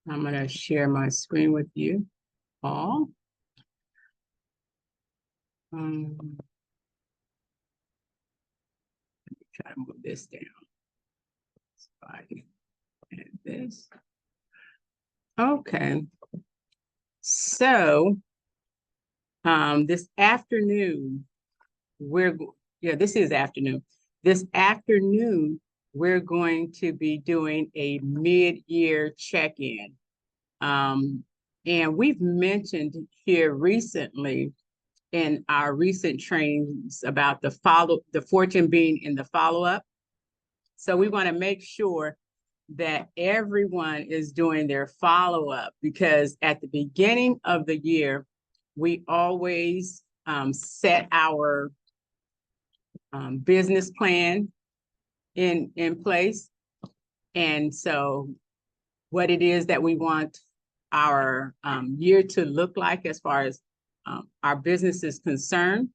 I'm going to share my screen with you all. Try to move this down. So I can add this. Okay. So this afternoon, this is afternoon. This afternoon, we're going to be doing a mid-year check-in. And we've mentioned here recently in our recent trainings about the fortune being in the follow-up. So we want to make sure that everyone is doing their follow-up, because at the beginning of the year, we always set our business plan in place. And so what it is that we want our year to look like as far as our business is concerned,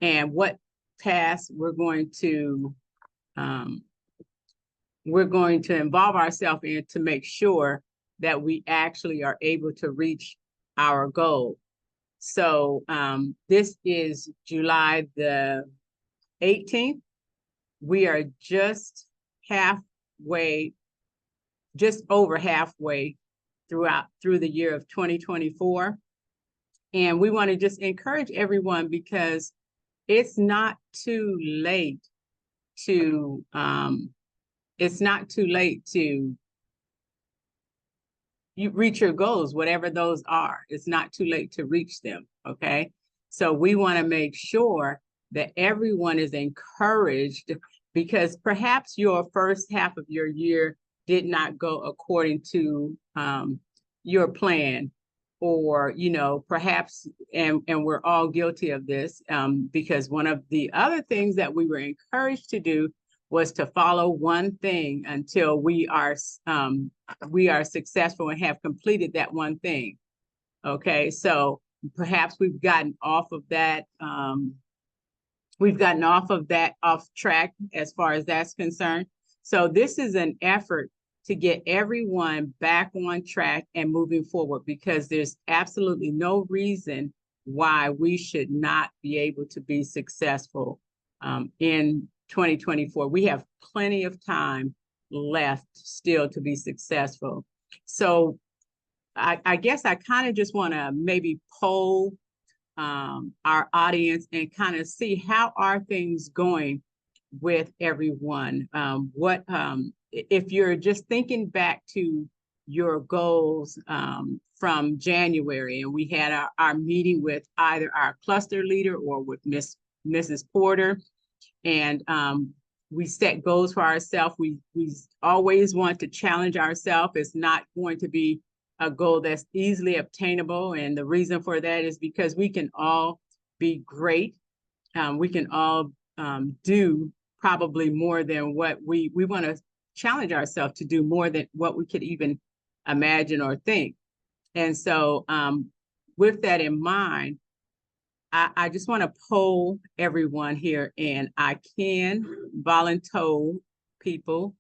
and what tasks we're going to involve ourselves in to make sure that we actually are able to reach our goal. So this is July the 18th. We are just over halfway through the year of 2024. And we want to just encourage everyone, because it's not too late to you reach your goals, whatever those are. It's not too late to reach them. Okay. So we want to make sure that everyone is encouraged, because perhaps your first half of your year did not go according to your plan, or, perhaps, and we're all guilty of this, because one of the other things that we were encouraged to do was to follow one thing until we are successful and have completed that one thing. Okay, so perhaps we've gotten off of that. Off track as far as that's concerned. So this is an effort to get everyone back on track and moving forward, because there's absolutely no reason why we should not be able to be successful in 2024. We have plenty of time left still to be successful. So I guess I kind of just want to maybe poll our audience and kind of see how are things going with everyone. If you're just thinking back to your goals from January, and we had our meeting with either our cluster leader or with Mrs. Porter, and we set goals for ourselves. We always want to challenge ourselves. It's not going to be a goal that's easily obtainable. And the reason for that is because we can all be great. We can all do probably more than what we want to challenge ourselves to do more than what we could even imagine or think. And so with that in mind, I just want to poll everyone here, and I can volunteer people,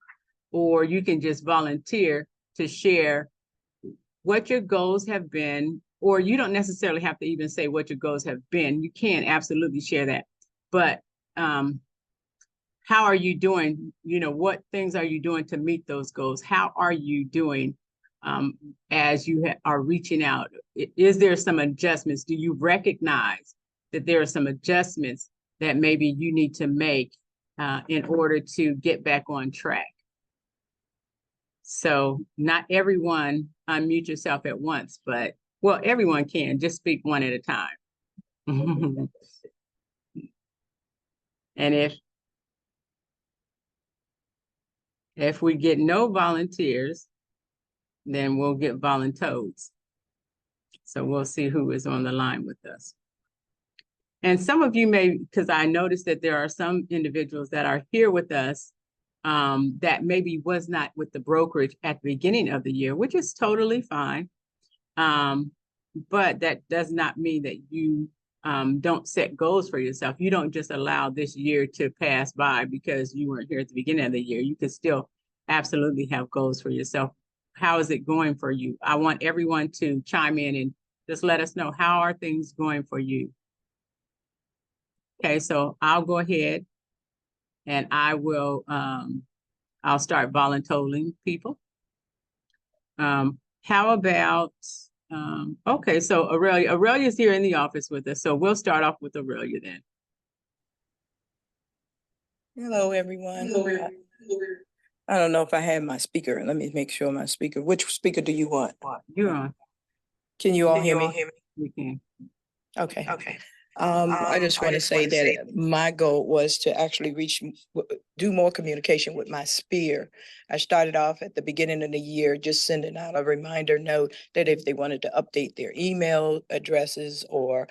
or you can just volunteer to share what your goals have been, or you don't necessarily have to even say what your goals have been. You can absolutely share that. But how are you doing? What things are you doing to meet those goals? How are you doing as you are reaching out? Is there some adjustments? Do you recognize that there are some adjustments that maybe you need to make in order to get back on track? So not everyone unmute yourself at once, but well, everyone can just speak one at a time. And if we get no volunteers, then we'll get voluntoes. So we'll see who is on the line with us. And some of you may, because I noticed that there are some individuals that are here with us that maybe was not with the brokerage at the beginning of the year, which is totally fine. But that does not mean that you don't set goals for yourself. You don't just allow this year to pass by because you weren't here at the beginning of the year. You could still absolutely have goals for yourself. how is it going for you? I want everyone to chime in and just let us know, how are things going for you? Okay, so I'll go ahead and I'll start volunteering people. How about, okay, so Aurelia's here in the office with us. So we'll start off with Aurelia then. Hello, everyone. I don't know if I have my speaker. Let me make sure my speaker. Which speaker do you want? You're on. Can you all hear me? We can. Okay. I just want to say that my goal was to actually do more communication with my sphere. I started off at the beginning of the year, just sending out a reminder note that if they wanted to update their email addresses or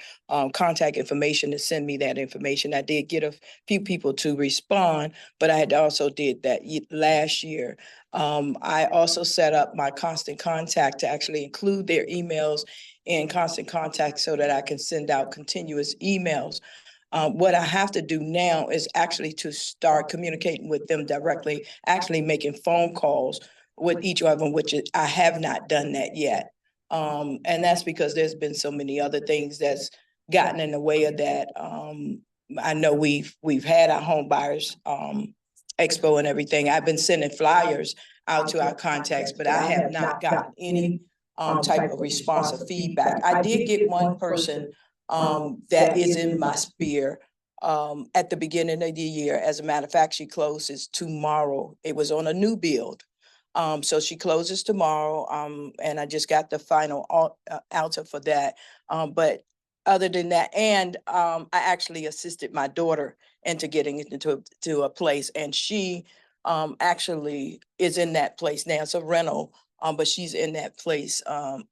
contact information, to send me that information. I did get a few people to respond, but I had also did that last year. I also set up my constant contact to actually include their emails in constant contact so that I can send out continuous emails. What I have to do now is actually to start communicating with them directly, actually making phone calls with each of them, which I have not done that yet. And that's because there's been so many other things that's gotten in the way of that. I know we've had our home buyers expo and everything. I've been sending flyers out to our contacts, but I have not gotten any type of response or feedback. I did get one person that is in my sphere at the beginning of the year. As a matter of fact, she closes tomorrow. It was on a new build. So she closes tomorrow, and I just got the final alta for that. But other than that, and I actually assisted my daughter into getting into a place, and she actually is in that place now. It's a rental, but she's in that place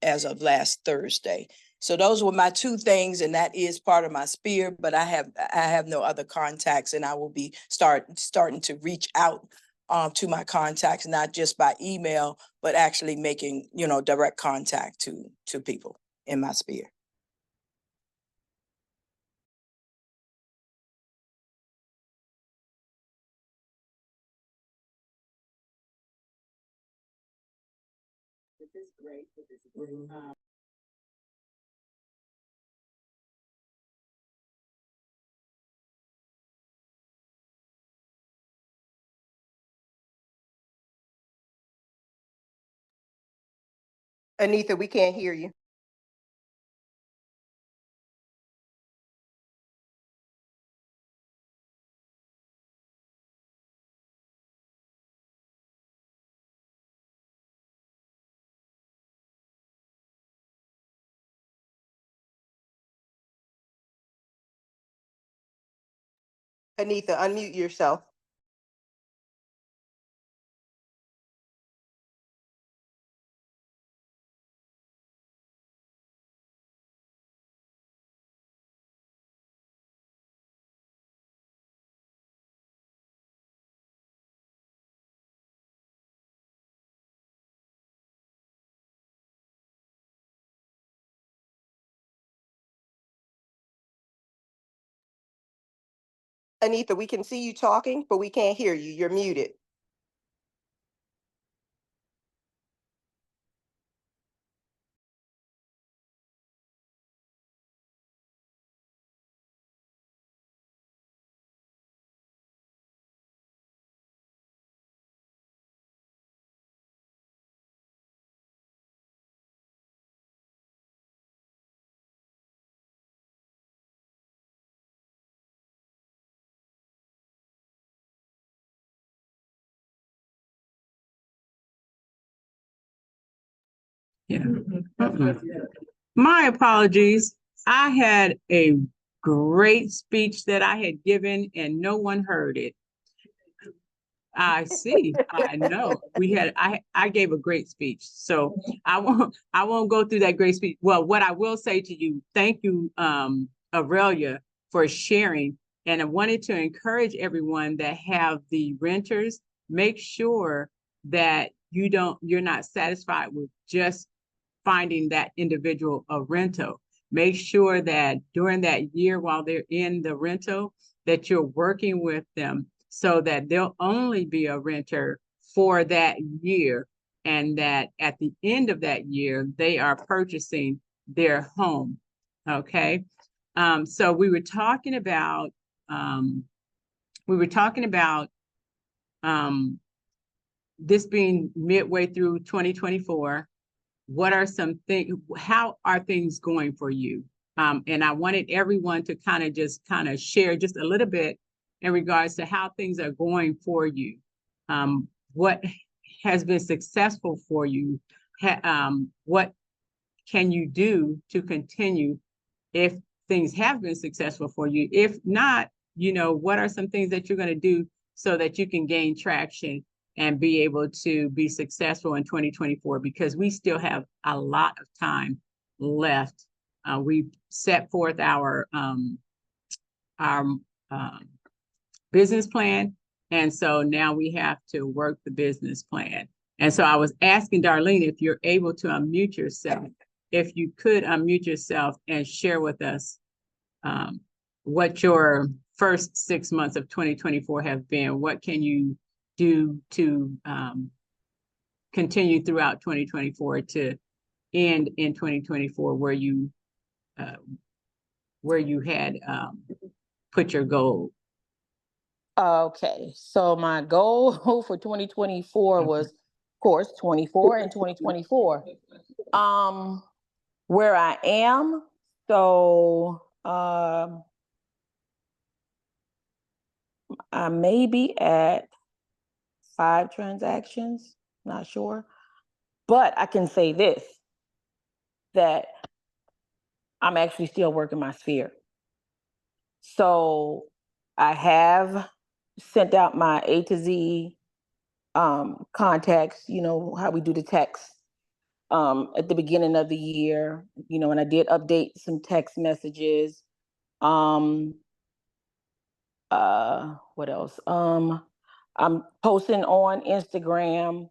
as of last Thursday. So those were my two things, and that is part of my sphere, but I have no other contacts, and I will be starting to reach out to my contacts, not just by email, but actually making, direct contact to people in my sphere. This is great. Anita, we can't hear you. Anita, unmute yourself. Anita, we can see you talking, but we can't hear you. You're muted. Yeah. My apologies. I had a great speech that I had given and no one heard it. I see. I know. I gave a great speech. So I won't go through that great speech. Well, what I will say to you, thank you, Aurelia, for sharing. And I wanted to encourage everyone that have the renters, make sure that you're not satisfied with just finding that individual a rental. Make sure that during that year while they're in the rental, that you're working with them so that they'll only be a renter for that year and that at the end of that year, they are purchasing their home. Okay. So we were talking about, we were talking about this being midway through 2024. What are some things, how are things going for you? And I wanted everyone to kind of share just a little bit in regards to how things are going for you. What has been successful for you? What can you do to continue if things have been successful for you? If not, what are some things that you're going to do so that you can gain traction and be able to be successful in 2024? Because we still have a lot of time left. We set forth our business plan, and so now we have to work the business plan. And so I was asking Darlene if you're able to unmute yourself. If you could unmute yourself and share with us what your first 6 months of 2024 have been. What can you do to continue throughout 2024 to end in 2024 where you had put your goal? Okay, so my goal for 2024 was, of course, 24 and 2024. Where I am, so I may be at 5 transactions, not sure. But I can say this, that I'm actually still working my sphere. So I have sent out my A to Z contacts, how we do the text at the beginning of the year, and I did update some text messages. What else? I'm posting on Instagram.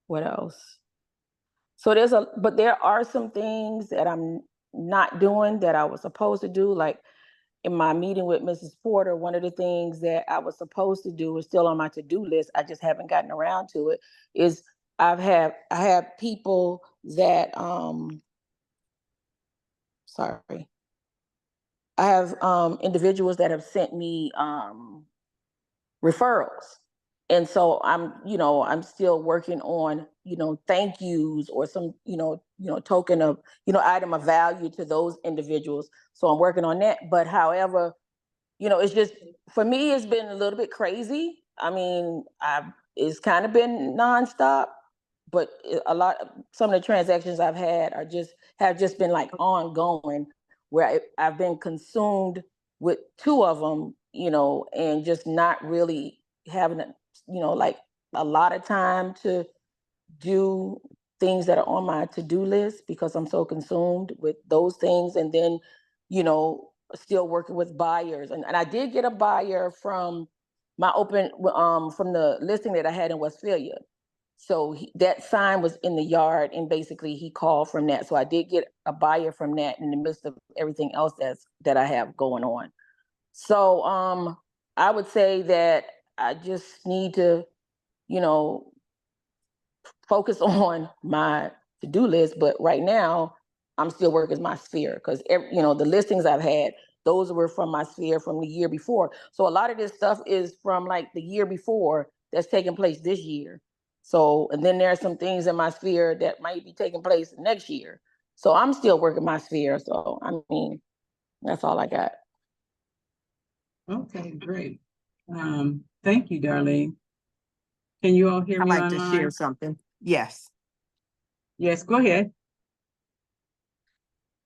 What else? So but there are some things that I'm not doing that I was supposed to do. Like in my meeting with Mrs. Porter, one of the things that I was supposed to do is still on my to-do list. I just haven't gotten around to it. Is I have people that I have individuals that have sent me referrals. And so I'm still working on, thank yous or some, token of, item of value to those individuals. So I'm working on that. But however, it's just, for me, it's been a little bit crazy. I mean, it's kind of been nonstop, but some of the transactions I've had have just been like ongoing, where I've been consumed with 2 of them, and just not really having like a lot of time to do things that are on my to-do list because I'm so consumed with those things. And then, still working with buyers. And I did get a buyer from my from the listing that I had in Westphalia. So that sign was in the yard, and basically he called from that. So I did get a buyer from that in the midst of everything else that I have going on. So I would say that I just need to, focus on my to-do list. But right now, I'm still working my sphere because the listings I've had, those were from my sphere from the year before. So a lot of this stuff is from like the year before that's taking place this year. So, and then there are some things in my sphere that might be taking place next year. So I'm still working my sphere. So, I mean, that's all I got. Okay, great. Thank you, Darlene. Can you all hear me I'd like to online? share something. Yes. Yes, go ahead.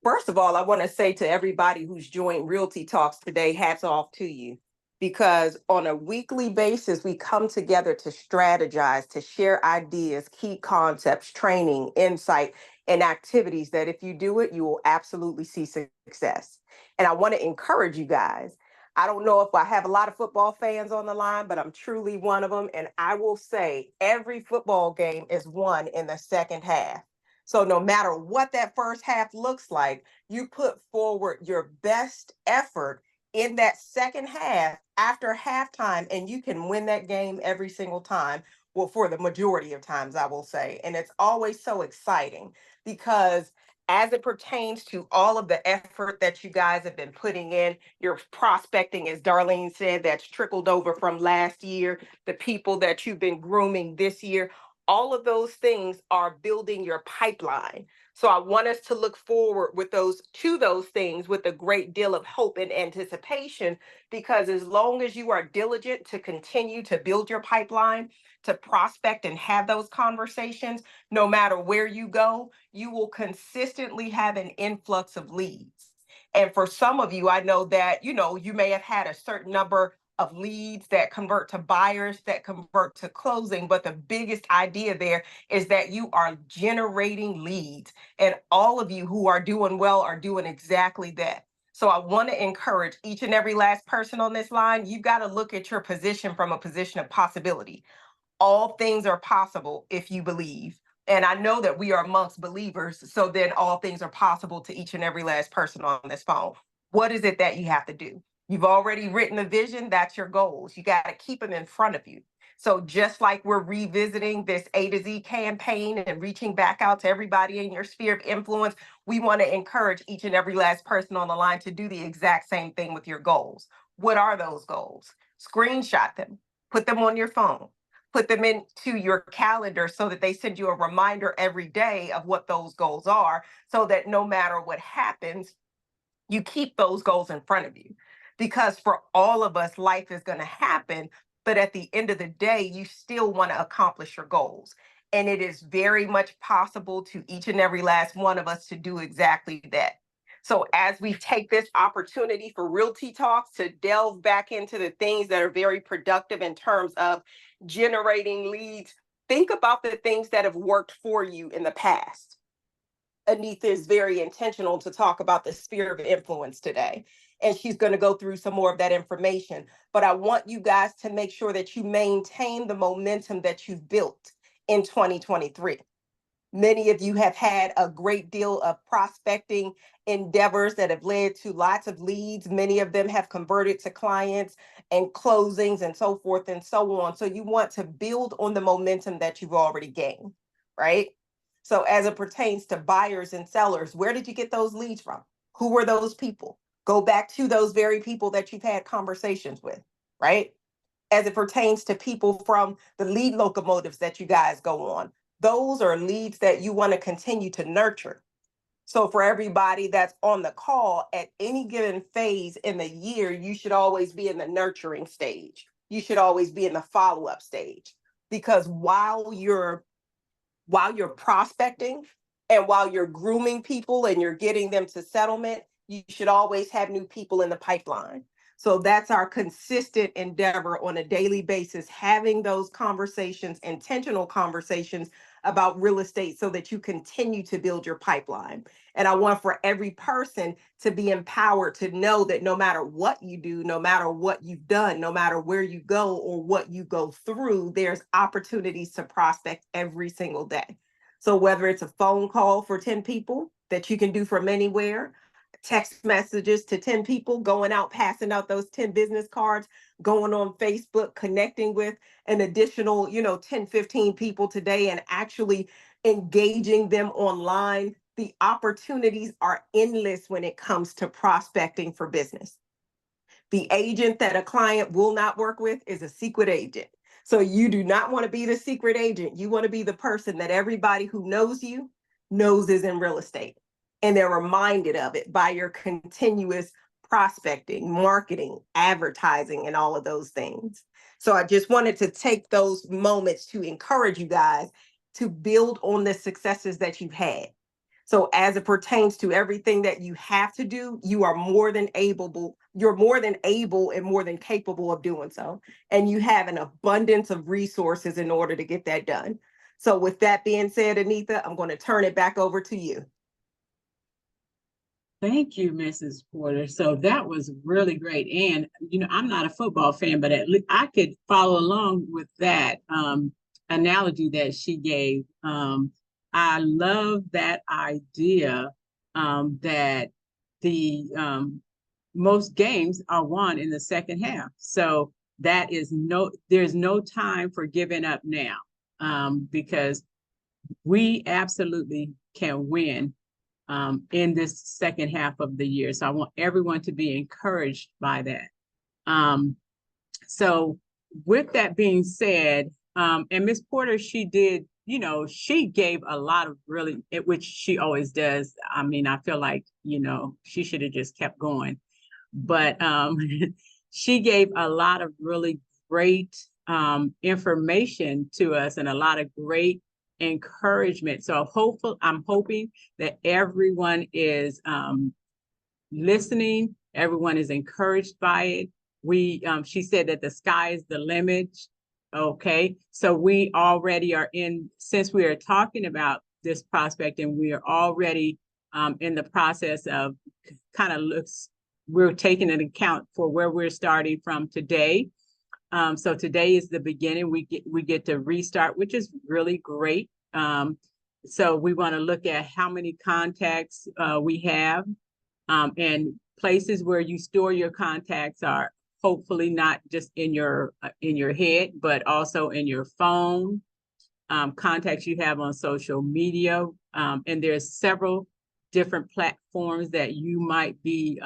First of all, I want to say to everybody who's joined Realty Talks today, hats off to you. Because on a weekly basis, we come together to strategize, to share ideas, key concepts, training, insight, and activities that if you do it, you will absolutely see success. And I want to encourage you guys. I don't know if I have a lot of football fans on the line, but I'm truly one of them. And I will say every football game is won in the second half. So no matter what that first half looks like, you put forward your best effort in that second half. after halftime, and you can win that game every single time. Well, for the majority of times, I will say. And it's always so exciting because as it pertains to all of the effort that you guys have been putting in, your prospecting, as Darlene said, that's trickled over from last year, the people that you've been grooming this year, all of those things are building your pipeline. So I want us to look forward with those things with a great deal of hope and anticipation, because as long as you are diligent to continue to build your pipeline, to prospect and have those conversations, no matter where you go, you will consistently have an influx of leads. And for some of you, I know that, you may have had a certain number of leads that convert to buyers, that convert to closing. But the biggest idea there is that you are generating leads. And all of you who are doing well are doing exactly that. So I want to encourage each and every last person on this line. You've got to look at your position from a position of possibility. All things are possible if you believe. And I know that we are amongst believers. So then all things are possible to each and every last person on this phone. What is it that you have to do? You've already written a vision. That's your goals. You got to keep them in front of you. So just like we're revisiting this A to Z campaign and reaching back out to everybody in your sphere of influence, we want to encourage each and every last person on the line to do the exact same thing with your goals. What are those goals? Screenshot them, put them on your phone, put them into your calendar so that they send you a reminder every day of what those goals are, so that no matter what happens, you keep those goals in front of you. Because for all of us, life is going to happen, but at the end of the day, you still want to accomplish your goals. And it is very much possible to each and every last one of us to do exactly that. So as we take this opportunity for Realty Talks to delve back into the things that are very productive in terms of generating leads, think about the things that have worked for you in the past. Anita is very intentional to talk about the sphere of influence today, and she's going to go through some more of that information. But I want you guys to make sure that you maintain the momentum that you've built in 2023. Many of you have had a great deal of prospecting endeavors that have led to lots of leads. Many of them have converted to clients and closings and so forth and so on. So you want to build on the momentum that you've already gained, right? So as it pertains to buyers and sellers, where did you get those leads from? Who were those people? Go back to those very people that you've had conversations with, right? As it pertains to people from the lead locomotives that you guys go on, those are leads that you want to continue to nurture. So for everybody that's on the call, at any given phase in the year, you should always be in the nurturing stage. You should always be in the follow-up stage, because while you're prospecting and while you're grooming people and you're getting them to settlement, you should always have new people in the pipeline. So that's our consistent endeavor on a daily basis, having those conversations, intentional conversations about real estate, so that you continue to build your pipeline. And I want for every person to be empowered to know that no matter what you do, no matter what you've done, no matter where you go or what you go through, there's opportunities to prospect every single day. So whether it's a phone call for 10 people that you can do from anywhere, text messages to 10 people, going out, passing out those 10 business cards, going on Facebook, connecting with an additional, 10, 15 people today and actually engaging them online. The opportunities are endless when it comes to prospecting for business. The agent that a client will not work with is a secret agent. So you do not want to be the secret agent. You want to be the person that everybody who knows you knows is in real estate. And they're reminded of it by your continuous prospecting, marketing, advertising, and all of those things. So I just wanted to take those moments to encourage you guys to build on the successes that you've had. So as it pertains to everything that you have to do, you are more than able, you're more than able and more than capable of doing so. And you have an abundance of resources in order to get that done. So with that being said, Anita, I'm going to turn it back over to you. Thank you, Mrs. Porter. So that was really great. And, I'm not a football fan, but at least I could follow along with that analogy that she gave. I love that idea that the most games are won in the second half. So there's no time for giving up now, because we absolutely can win in this second half of the year. So I want everyone to be encouraged by that. So with that being said, and Miss Porter, she did, she gave a lot of really, which she always does. I mean, I feel like, she should have just kept going. But she gave a lot of really great information to us and a lot of great encouragement. So I'm hoping that everyone is listening, everyone is encouraged by it. She said that the sky is the limit. Okay, so we already are since we are talking about this prospect, and we are already in the process of we're taking an account for where we're starting from today. So today is the beginning. We get to restart, which is really great. So we want to look at how many contacts we have, and places where you store your contacts are hopefully not just in your head, but also in your phone, contacts you have on social media. And there's several different platforms that you might be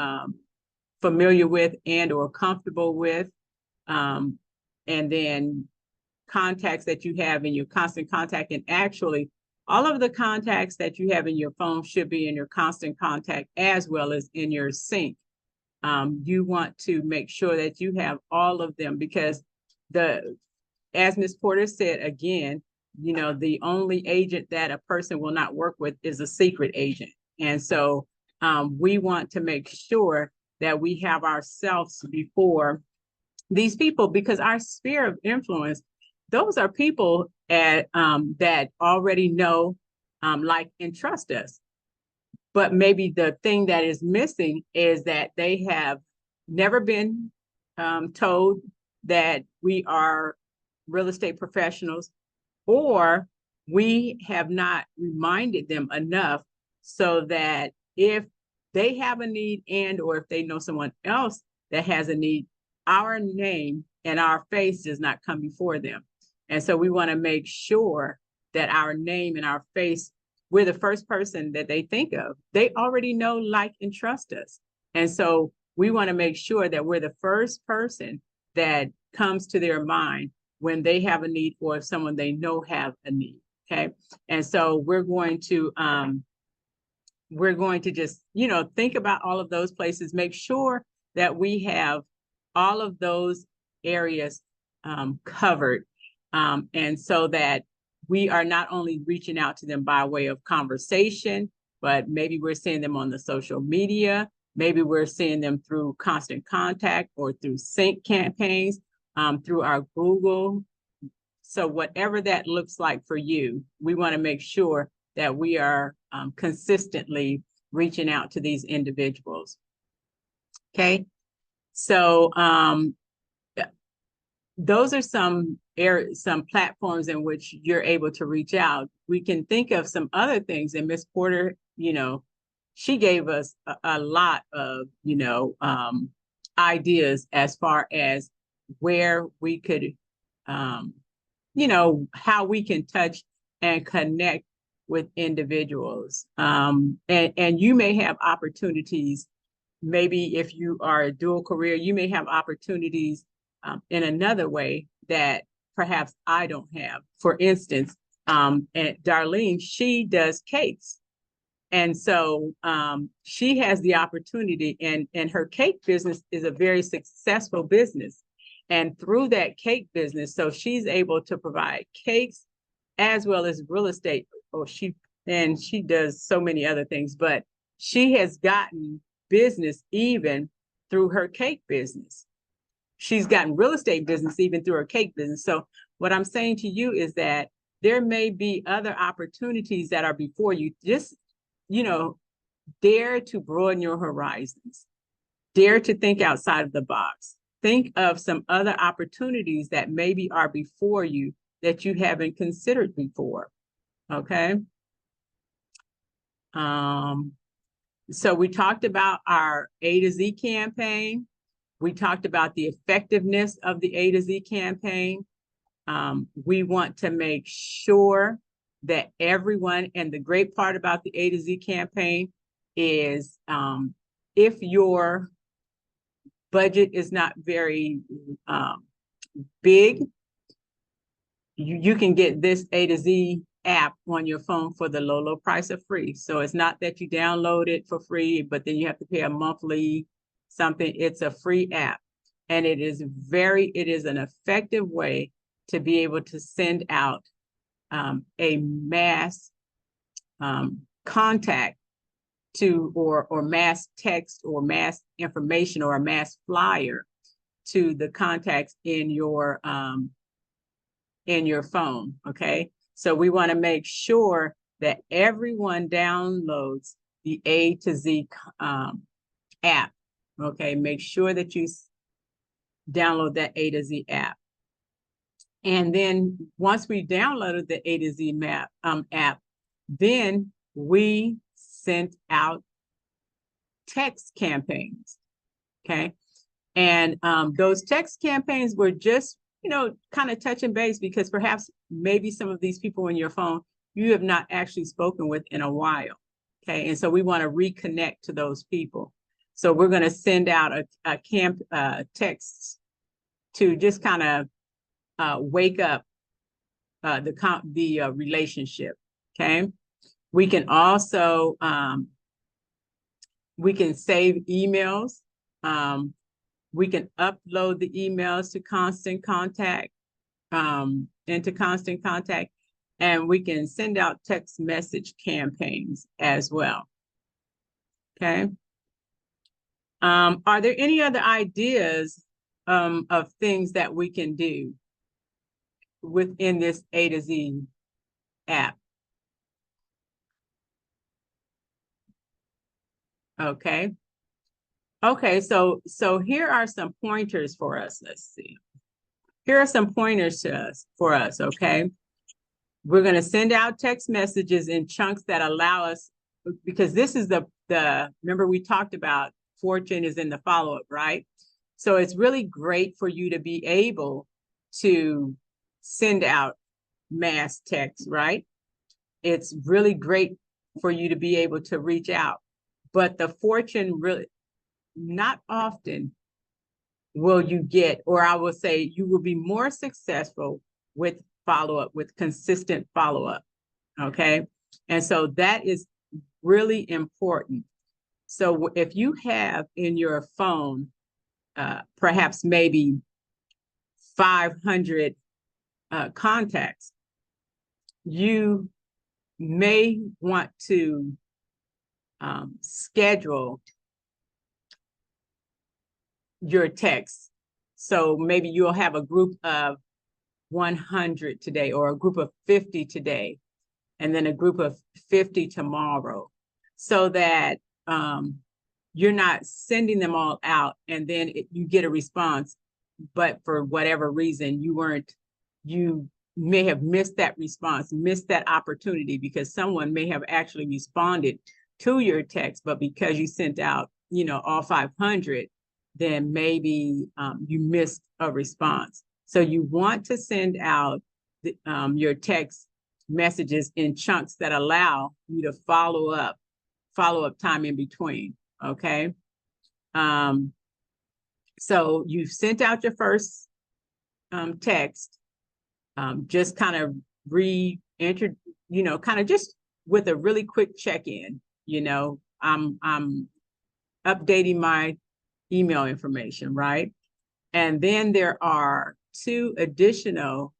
familiar with and or comfortable with. And then contacts that you have in your constant contact. And actually, all of the contacts that you have in your phone should be in your constant contact as well as in your sync. You want to make sure that you have all of them, because as Ms. Porter said again, the only agent that a person will not work with is a secret agent. And so we want to make sure that we have ourselves before these people, because our sphere of influence, those are people that already know, like, and trust us. But maybe the thing that is missing is that they have never been told that we are real estate professionals, or we have not reminded them enough so that if they have a need and or if they know someone else that has a need, our name and our face does not come before them. And so we want to make sure that our name and our face, we're the first person that they think of. They already know, like, and trust us. And so we want to make sure that we're the first person that comes to their mind when they have a need, or if someone they know have a need. Okay. And so we're going to just, think about all of those places, make sure that we have all of those areas covered. And so that we are not only reaching out to them by way of conversation, but maybe we're seeing them on the social media. Maybe we're seeing them through constant contact or through sync campaigns, through our Google. So whatever that looks like for you, we want to make sure that we are consistently reaching out to these individuals. Okay. So those are some platforms in which you're able to reach out. We can think of some other things, and Ms. Porter, she gave us a lot of, ideas as far as where we could, how we can touch and connect with individuals. And you may have opportunities. Maybe if you are a dual career, you may have opportunities in another way that perhaps I don't have. For instance, and Darlene, she does cakes. And so she has the opportunity, and her cake business is a very successful business. And through that cake business, so she's able to provide cakes as well as real estate. She does so many other things, but she has gotten business even through her cake business. She's gotten real estate business even through her cake business. So what I'm saying to you is that there may be other opportunities that are before you. Just, dare to broaden your horizons. Dare to think outside of the box. Think of some other opportunities that maybe are before you that you haven't considered before. Okay. So we talked about our A to Z campaign. We talked about the effectiveness of the A to Z campaign. We want to make sure that everyone, and the great part about the A to Z campaign is if your budget is not very big, you can get this A to Z app on your phone for the low price of free. So it's not that you download it for free, but then you have to pay a monthly something. It's a free app. And it is an effective way to be able to send out a mass contact to, or mass text or mass information or a mass flyer to the contacts in your phone. Okay. So we want to make sure that everyone downloads the A to Z app. Okay. Make sure that you download that A to Z app. And then once we downloaded the A to Z app, then we sent out text campaigns. Okay. And those text campaigns were just, kind of touching base, because perhaps maybe some of these people in your phone you have not actually spoken with in a while. Okay. And so we want to reconnect to those people. So we're going to send out a text to just kind of wake up the relationship. Okay. We can also we can save emails. We can upload the emails to Constant Contact, into Constant Contact, and we can send out text message campaigns as well. Okay. Are there any other ideas of things that we can do within this A to Z app? Okay. Okay, so here are some pointers for us. Let's see. Here are some pointers for us, okay? We're going to send out text messages in chunks that allow us, because this is remember we talked about fortune is in the follow-up, right? So it's really great for you to be able to send out mass text, right? It's really great for you to be able to reach out. But the fortune really, not often will you get, or I will say you will be more successful with follow-up, with consistent follow-up. Okay. And so that is really important. So if you have in your phone, perhaps maybe 500 contacts, you may want to schedule your text. So maybe you'll have a group of 100 today, or a group of 50 today, and then a group of 50 tomorrow, so that you're not sending them all out and then you get a response, but for whatever reason you may have missed that response, missed that opportunity, because someone may have actually responded to your text, but because you sent out, all 500, then maybe you missed a response. So you want to send out your text messages in chunks that allow you to follow up time in between. Okay. So you've sent out your first text, just kind of re-enter, kind of just with a really quick check-in. I'm updating my email information, right? And then there are 2 additional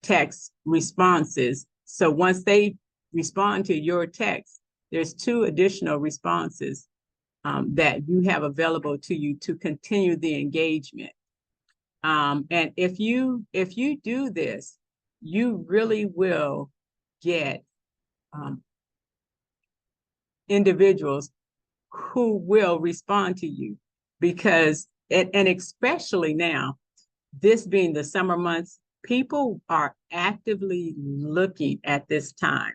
text responses. So once they respond to your text, there's 2 additional responses that you have available to you to continue the engagement. And if you do this, you really will get individuals who will respond to you, because, and especially now, this being the summer months, people are actively looking at this time.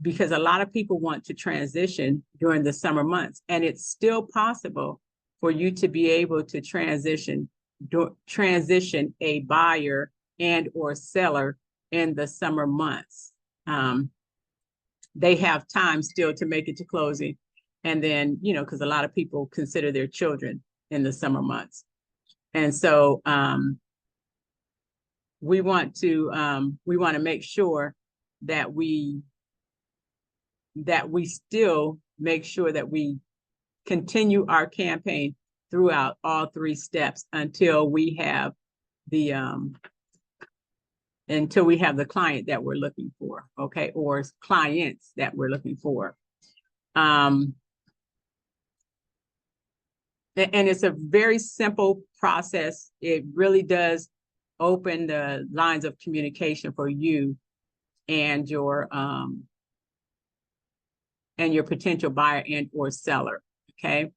because a lot of people want to transition during the summer months, and it's still possible for you to be able to transition a buyer and or seller in the summer months. They have time still to make it to closing. And then, you know, because a lot of people consider their children in the summer months. And so we want to make sure that we still make sure that we continue our campaign throughout all 3 steps until we have the client that we're looking for, okay, or clients that we're looking for. And it's a very simple process. It really does open the lines of communication for you and your potential buyer and or seller, okay?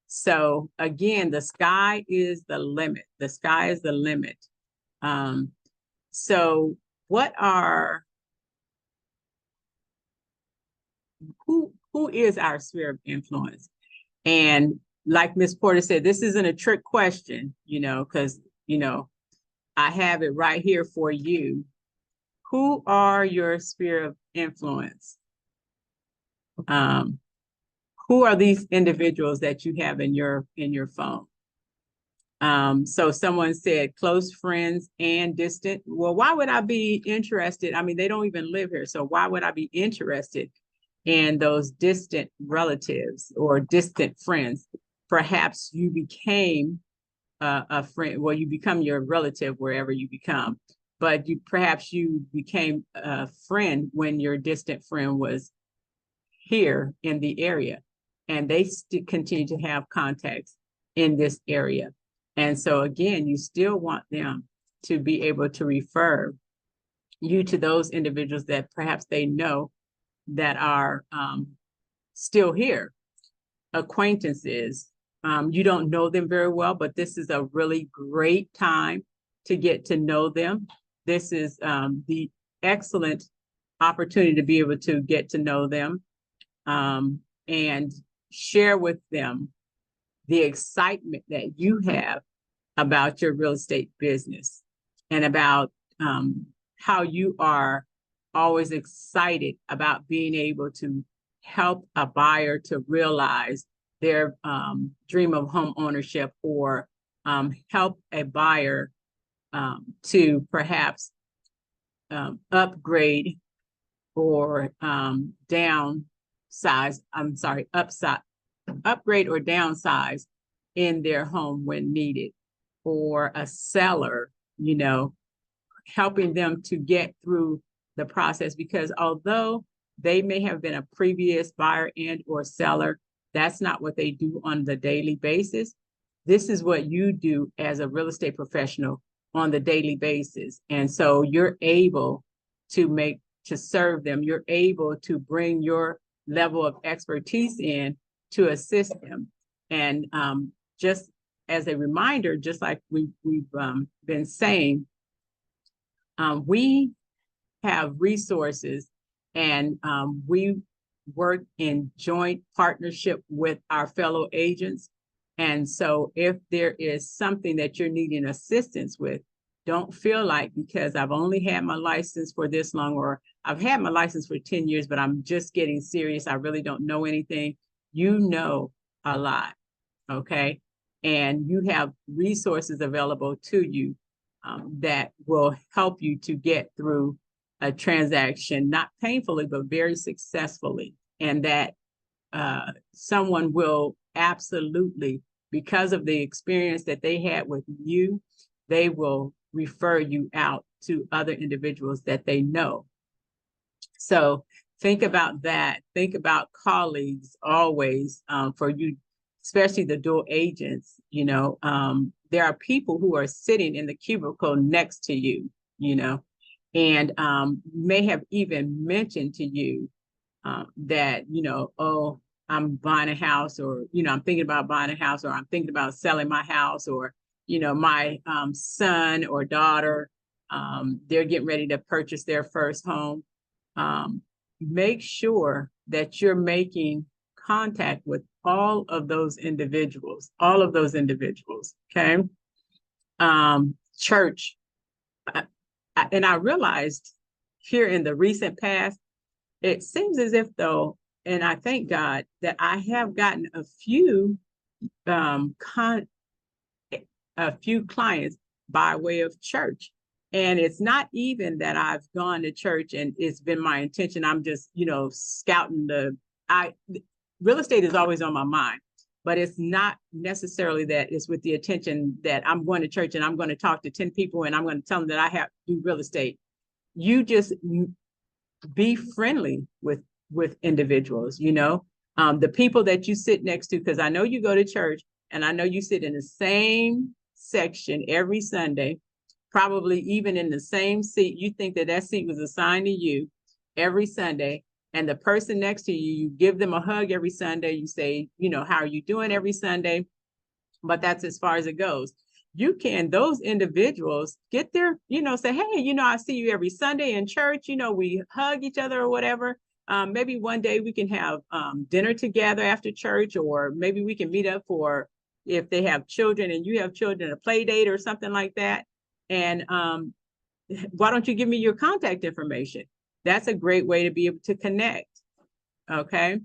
So again, the sky is the limit. The sky is the limit. So who is our sphere of influence? And like Ms. Porter said, this isn't a trick question, you know, because, you know, I have it right here for you. Who are your sphere of influence? Who are these individuals that you have in your phone? So someone said close friends and distant. Well, why would I be interested? I mean, they don't even live here. So why would I be interested in those distant relatives or distant friends? Perhaps you became a friend. Well, you become your relative wherever you become, but perhaps you became a friend when your distant friend was here in the area, and they continue to have contacts in this area. And so again, you still want them to be able to refer you to those individuals that perhaps they know that are still here. Acquaintances, you don't know them very well, but this is a really great time to get to know them. This is the excellent opportunity to be able to get to know them and share with them the excitement that you have about your real estate business and about how you are always excited about being able to help a buyer to realize their dream of home ownership, or help a buyer to perhaps upgrade or upgrade or downsize in their home when needed, or a seller, you know, helping them to get through the process. Because although they may have been a previous buyer and or seller, that's not what they do on the daily basis. This is what you do as a real estate professional on the daily basis. And so you're able to serve them. You're able to bring your level of expertise in to assist them. And just as a reminder, just like we've been saying, we have resources, and we work in joint partnership with our fellow agents. And so if there is something that you're needing assistance with, don't feel like because I've only had my license for this long, or I've had my license for 10 years, but I'm just getting serious, I really don't know anything. You know a lot, okay? And you have resources available to you that will help you to get through a transaction, not painfully, but very successfully. And that someone will absolutely, because of the experience that they had with you, they will refer you out to other individuals that they know. So think about that. Think about colleagues always for you, especially the dual agents. You know, there are people who are sitting in the cubicle next to you, you know, and may have even mentioned to you that, you know, oh, I'm buying a house, or, you know, I'm thinking about buying a house, or I'm thinking about selling my house, or, you know, my son or daughter, they're getting ready to purchase their first home. make sure that you're making contact with all of those individuals, okay? Church. And I realized here in the recent past, it seems as if though, and I thank God that I have gotten a few clients by way of church. And it's not even that I've gone to church and it's been my intention. I'm just, scouting real estate is always on my mind, but it's not necessarily that it's with the intention that I'm going to church and I'm going to talk to 10 people and I'm going to tell them that I have to do real estate. You just be friendly with individuals, the people that you sit next to, because I know you go to church and I know you sit in the same section every Sunday, probably even in the same seat. You think that seat was assigned to you every Sunday, and the person next to you, you give them a hug every Sunday. You say, how are you doing every Sunday? But that's as far as it goes. Those individuals get there, say, hey, I see you every Sunday in church, we hug each other or whatever. Maybe one day we can have dinner together after church, or maybe we can meet up for, if they have children and you have children, a play date or something like that. And why don't you give me your contact information? That's a great way to be able to connect. Okay.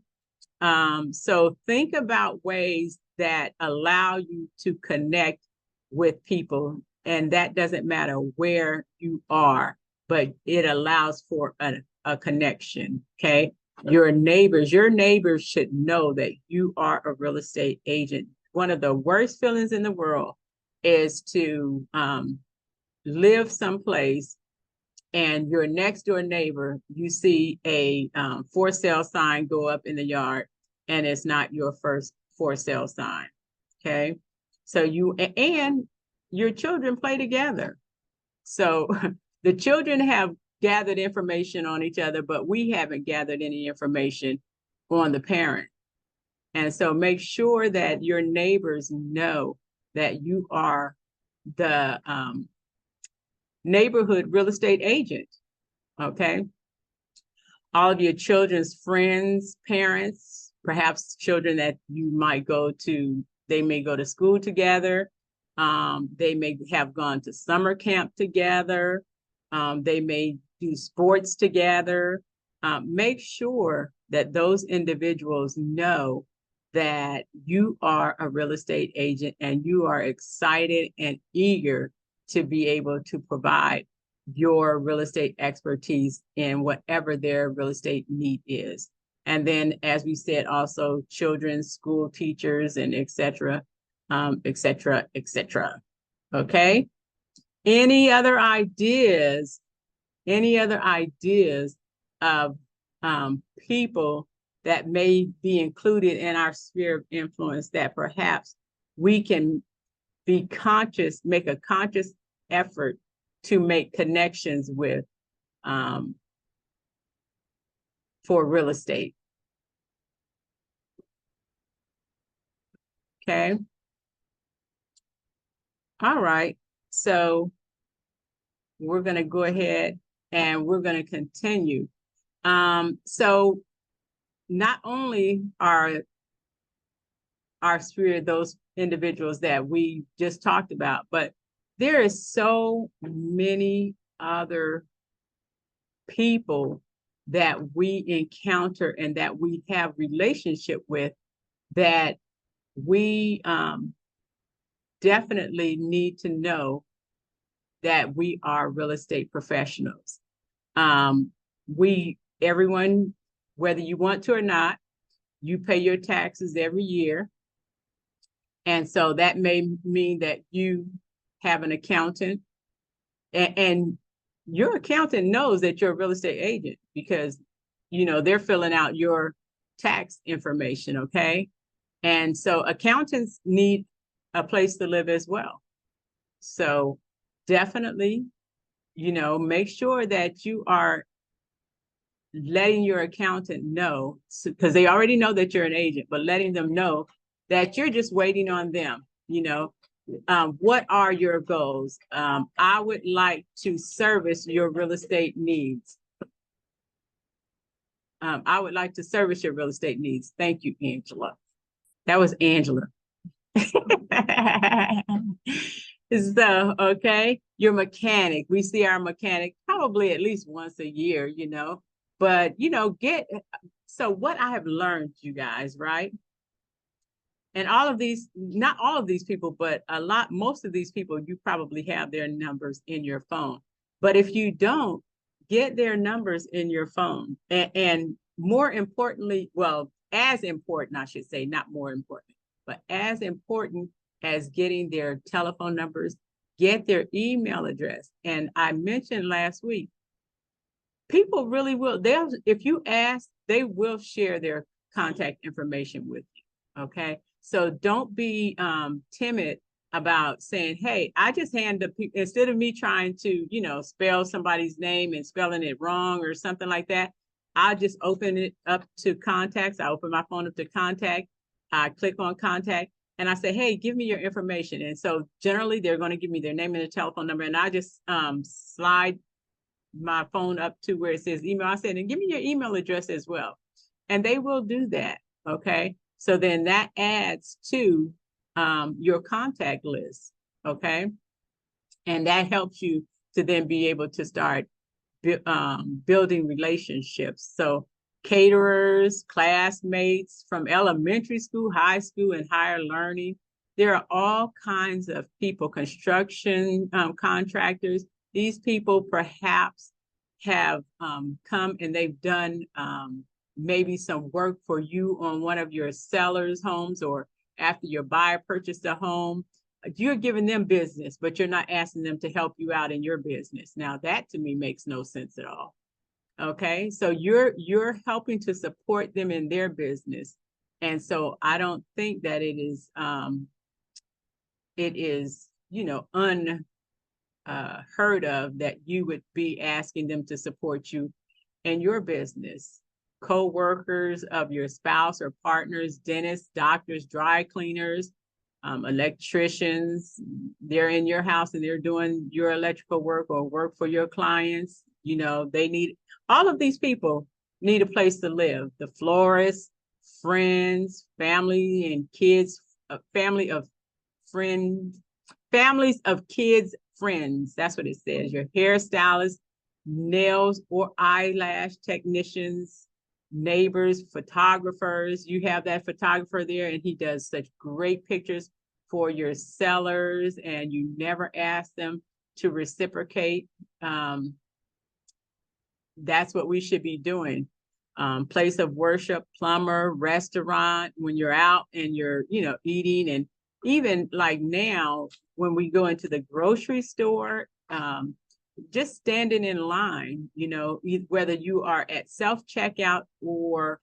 So think about ways that allow you to connect with people. And that doesn't matter where you are, but it allows for a connection. Okay. Your neighbors should know that you are a real estate agent. One of the worst feelings in the world is to live someplace and your next door neighbor, you see a for sale sign go up in the yard and it's not your first for sale sign. Okay. So and your children play together. So the children have gathered information on each other, but we haven't gathered any information on the parent. And so make sure that your neighbors know that you are the neighborhood real estate agent. Okay. All of your children's friends, parents, perhaps children that you might they may go to school together. They may have gone to summer camp together. They may do sports together. Make sure that those individuals know that you are a real estate agent and you are excited and eager to be able to provide your real estate expertise in whatever their real estate need is. And then, as we said, also children's school teachers and et cetera, et cetera, et cetera. Okay. Any other ideas of people that may be included in our sphere of influence that perhaps we can make a conscious effort to make connections with for real estate? Okay. All right. So we're going to go ahead and we're going to continue. So not only are our sphere those individuals that we just talked about, but there is so many other people that we encounter and that we have relationship with that we definitely need to know that we are real estate professionals. Everyone, whether you want to or not, you pay your taxes every year. And so that may mean that you have an accountant and your accountant knows that you're a real estate agent because, they're filling out your tax information. Okay. And so accountants need a place to live as well. So definitely, make sure that you are letting your accountant know, because they already know that you're an agent, but letting them know that you're just waiting on them. What are your goals? I would like to service your real estate needs. I would like to service your real estate needs. Thank you, Angela. That was Angela. So, okay, your mechanic. We see our mechanic probably at least once a year, you know, but, you know, so what I have learned, you guys, right? And all of these, not all of these people, but most of these people, you probably have their numbers in your phone. But if you don't, get their numbers in your phone. And more importantly, well, as important, I should say, not more important, but as important as getting their telephone numbers, get their email address. And I mentioned last week, people really will, if you ask, they will share their contact information with you, okay? So don't be timid about saying, hey, I just hand instead of me trying to, you know, spell somebody's name and spelling it wrong or something like that, I just open it up to contacts. I open my phone up to contact. I click on contact and I say, hey, give me your information. And so generally they're going to give me their name and a telephone number. And I just slide my phone up to where it says email. I said, and give me your email address as well. And they will do that. Okay. So then that adds to your contact list. Okay. And that helps you to then be able to start building relationships. So caterers, classmates from elementary school, high school, and higher learning. There are all kinds of people, construction contractors. These people perhaps have come and they've done maybe some work for you on one of your sellers' homes, or after your buyer purchased a home. You're giving them business, but you're not asking them to help you out in your business. Now that to me makes no sense at all. Okay, so you're helping to support them in their business. And so I don't think that it is, you know, unheard of that you would be asking them to support you in your business. Co-workers of your spouse or partners, dentists, doctors, dry cleaners, electricians, they're in your house and they're doing your electrical work or work for your clients. You know, all of these people need a place to live. The florists, friends, family and kids, families of kids, friends. That's what it says. Your hairstylist, nails or eyelash technicians, neighbors, photographers. You have that photographer there and he does such great pictures for your sellers and you never ask them to reciprocate. That's what we should be doing. Place of worship, plumber, restaurant, when you're out and you're, you know, eating. And even like now, when we go into the grocery store, just standing in line, you know, whether you are at self-checkout or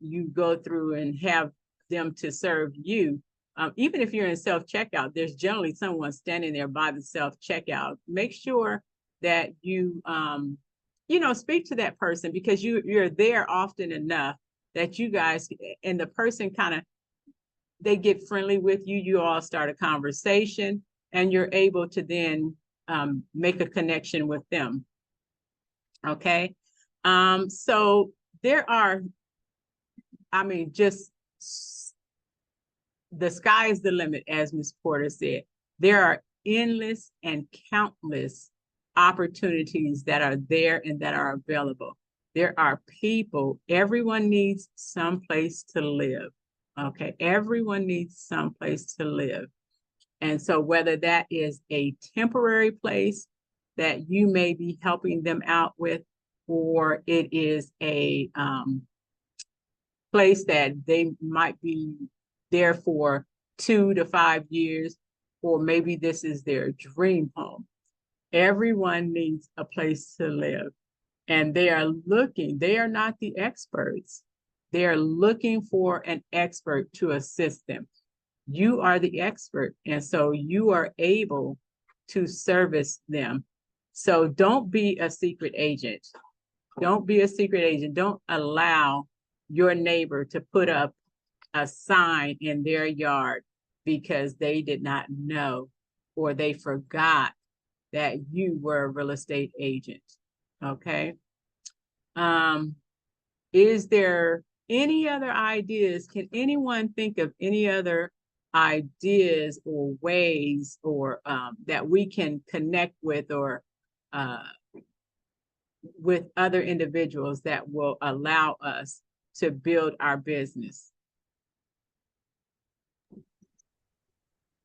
you go through and have them to serve you. Even if you're in self-checkout, there's generally someone standing there by the self-checkout. Make sure that you, you know, speak to that person because you're there often enough that you guys, and the person kind of, they get friendly with you. You all start a conversation and you're able to then make a connection with them. Okay. So there are, I mean, just the sky is the limit, as Ms. Porter said. There are endless and countless opportunities that are there and that are available. There are people, everyone needs someplace to live. Okay, everyone needs someplace to live. And so whether that is a temporary place that you may be helping them out with, or it is a place that they might be there for 2 to 5 years, or maybe this is their dream home. Everyone needs a place to live. And they are not the experts. They are looking for an expert to assist them. You are the expert. And so you are able to service them. So don't be a secret agent. Don't be a secret agent. Don't allow your neighbor to put up a sign in their yard because they did not know or they forgot that you were a real estate agent. Okay. is there any other ideas? Can anyone think of any other ideas or ways or that we can connect with or with other individuals that will allow us to build our business?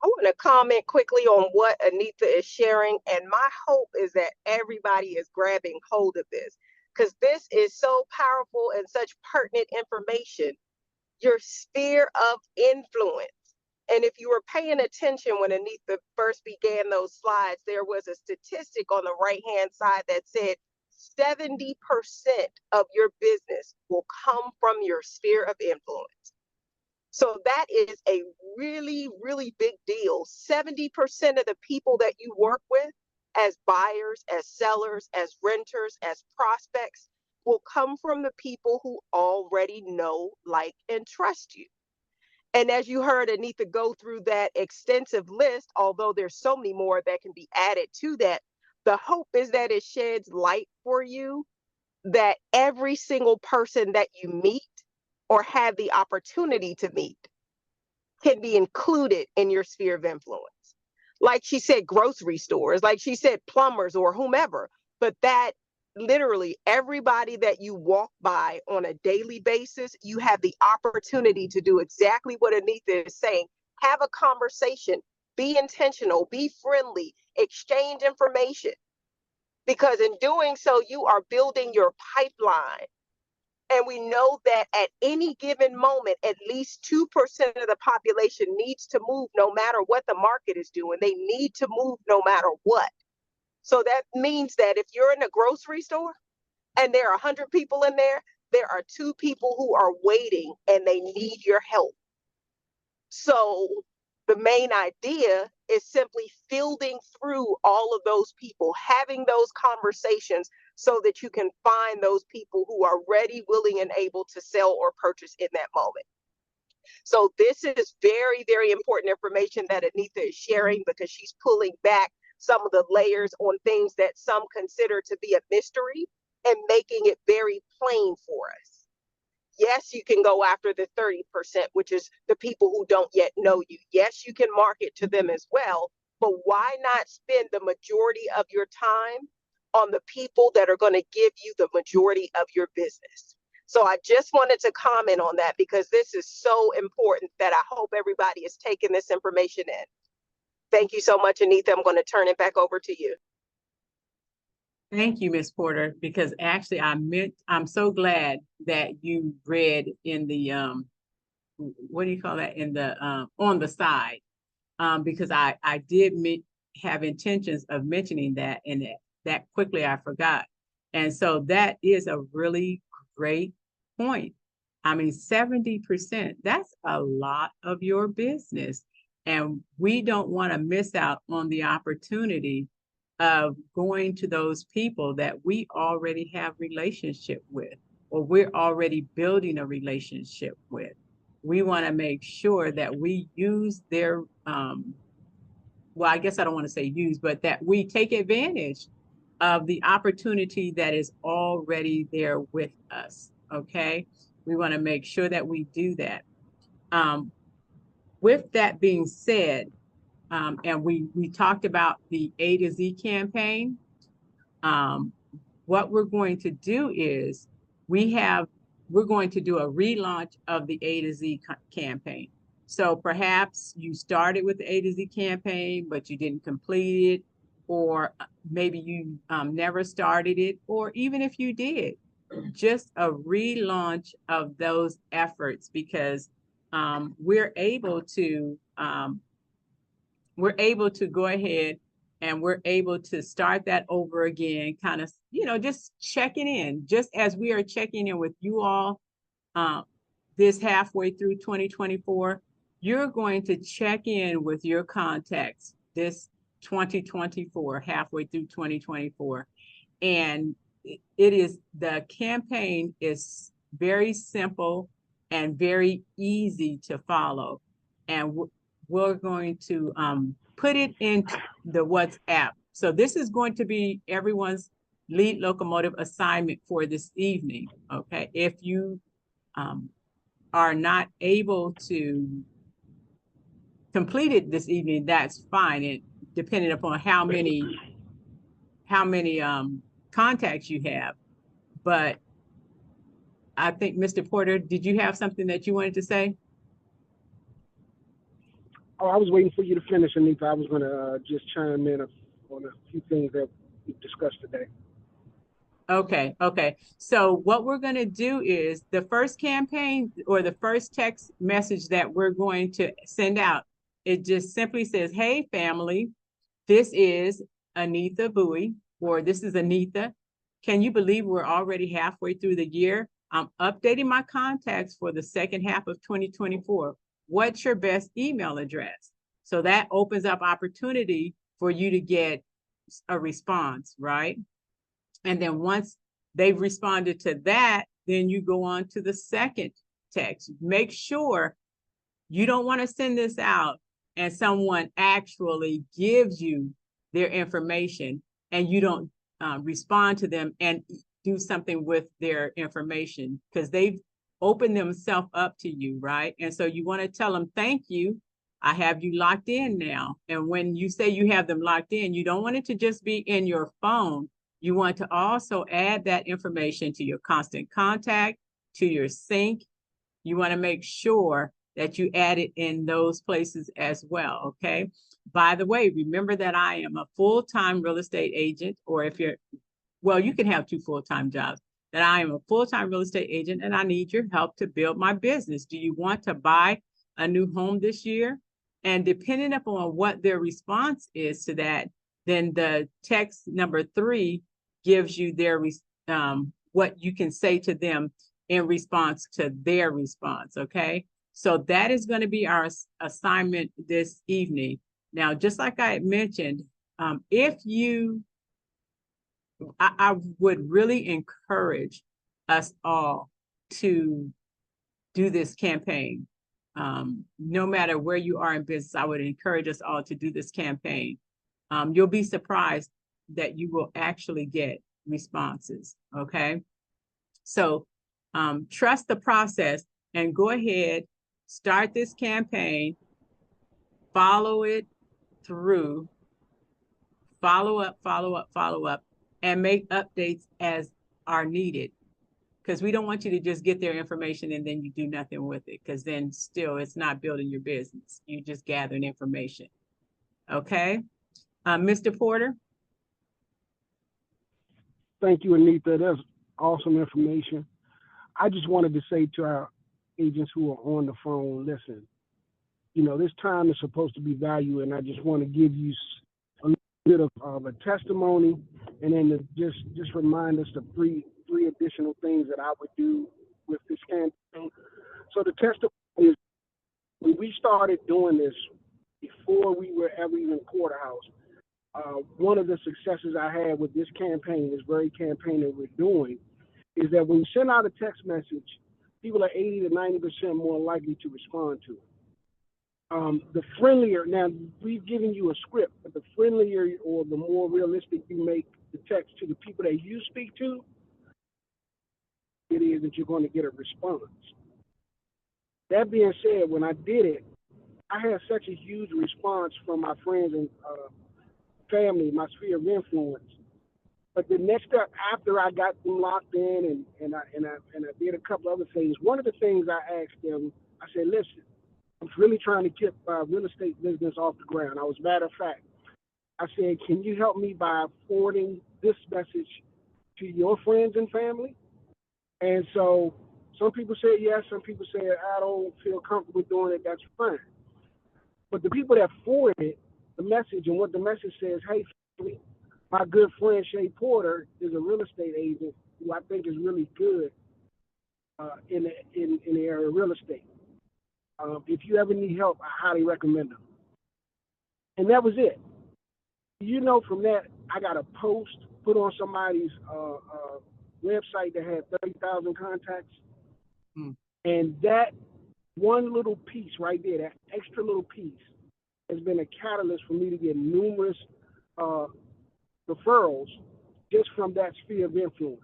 I want to comment quickly on what Anita is sharing. And my hope is that everybody is grabbing hold of this because this is so powerful and such pertinent information. Your sphere of influence. And if you were paying attention when Anita first began those slides, there was a statistic on the right-hand side that said 70% of your business will come from your sphere of influence. So that is a really, really big deal. 70% of the people that you work with as buyers, as sellers, as renters, as prospects will come from the people who already know, like, and trust you. And as you heard Anita go through that extensive list, although there's so many more that can be added to that, the hope is that it sheds light for you that every single person that you meet or have the opportunity to meet can be included in your sphere of influence. Like she said, grocery stores, like she said, plumbers or whomever, but that literally everybody that you walk by on a daily basis, you have the opportunity to do exactly what Anita is saying. Have a conversation, be intentional, be friendly, exchange information. Because in doing so, you are building your pipeline. And we know that at any given moment, at least 2% of the population needs to move no matter what the market is doing. They need to move no matter what. So that means that if you're in a grocery store and there are 100 people in there, there are 2 people who are waiting and they need your help. So the main idea is simply fielding through all of those people, having those conversations so that you can find those people who are ready, willing, and able to sell or purchase in that moment. So this is very, very important information that Anita is sharing because she's pulling back some of the layers on things that some consider to be a mystery and making it very plain for us. Yes, you can go after the 30%, which is the people who don't yet know you. Yes, you can market to them as well, but why not spend the majority of your time on the people that are going to give you the majority of your business? So I just wanted to comment on that because this is so important that I hope everybody is taking this information in. Thank you so much, Anita. I'm going to turn it back over to you. Thank you, Ms. Porter, because actually I'm so glad that you read in the what do you call that, in the on the side, because I did have intentions of mentioning that, and that quickly I forgot. And so that is a really great point. I mean, 70%, that's a lot of your business. And we don't want to miss out on the opportunity of going to those people that we already have relationship with, or we're already building a relationship with. We want to make sure that we use their, well, I guess I don't want to say use, but that we take advantage of the opportunity that is already there with us, okay? We want to make sure that we do that. With that being said, and we talked about the A to Z campaign. What we're going to do is we're going to do a relaunch of the A to Z campaign. So perhaps you started with the A to Z campaign, but you didn't complete it, or maybe you never started it, or even if you did, just a relaunch of those efforts, because we're able to go ahead and we're able to start that over again, kind of, just checking in, just as we are checking in with you all this halfway through 2024. You're going to check in with your contacts this 2024, halfway through 2024. And the campaign is very simple and very easy to follow. And we're going to put it in the WhatsApp. So this is going to be everyone's lead locomotive assignment for this evening, okay? If you are not able to complete it this evening, that's fine. And depending upon how many contacts you have. But I think, Mr. Porter, did you have something that you wanted to say? Oh, I was waiting for you to finish, Anita. I was going to just chime in on a few things that we discussed today. Okay, okay. So what we're going to do is the first campaign or the first text message that we're going to send out, it just simply says, hey, family, this is Anita Bowie, or this is Anita. Can you believe we're already halfway through the year? I'm updating my contacts for the second half of 2024. What's your best email address? So that opens up opportunity for you to get a response, right? And then once they've responded to that, then you go on to the second text. Make sure you don't want to send this out and someone actually gives you their information and you don't respond to them and do something with their information, because they've opened themselves up to you, right? And so you want to tell them, thank you. I have you locked in now. And when you say you have them locked in, you don't want it to just be in your phone. You want to also add that information to your constant contact, to your sync. You want to make sure that you add it in those places as well, okay? By the way, remember that I am a full-time real estate agent, or if you're, well, you can have 2 full-time jobs, that I am a full-time real estate agent and I need your help to build my business. Do you want to buy a new home this year? And depending upon what their response is to that, then the text number 3 gives you their what you can say to them in response to their response, okay? So that is going to be our assignment this evening. Now, just like I had mentioned, if you, I would really encourage us all to do this campaign. No matter where you are in business, I would encourage us all to do this campaign. You'll be surprised that you will actually get responses, okay? So trust the process and go ahead, start this campaign, follow it through, follow up, and make updates as are needed. Because we don't want you to just get their information and then you do nothing with it, because then still it's not building your business. You're just gathering information. Okay, Mr. Porter? Thank you, Anita. That's awesome information. I just wanted to say to our agents who are on the phone, listen, you know, this time is supposed to be value, and I just want to give you a little bit of a testimony, and then to just remind us of three additional things that I would do with this campaign. So the testimony is, when we started doing this, before we were ever even Porterhouse, one of the successes I had with this campaign, this very campaign that we're doing, is that when you send out a text message, people are 80 to 90% more likely to respond to it. The friendlier, now we've given you a script, but the friendlier or the more realistic you make the text to the people that you speak to, it is that you're going to get a response. That being said, when I did it, I had such a huge response from my friends and family, my sphere of influence. But the next step after I got them locked in and I did a couple other things, one of the things I asked them, I said, listen, I'm really trying to get real estate business off the ground. I was, matter of fact, I said, can you help me by forwarding this message to your friends and family? And so some people said yes, some people said, I don't feel comfortable doing it, that's fine. But the people that forwarded the message, and what the message says, hey, my good friend Shay Porter is a real estate agent who I think is really good in the area of real estate. If you ever need help, I highly recommend them. And that was it. You know, from that, I got a post put on somebody's website that had 30,000 contacts. And that one little piece right there, that extra little piece, has been a catalyst for me to get numerous referrals just from that sphere of influence.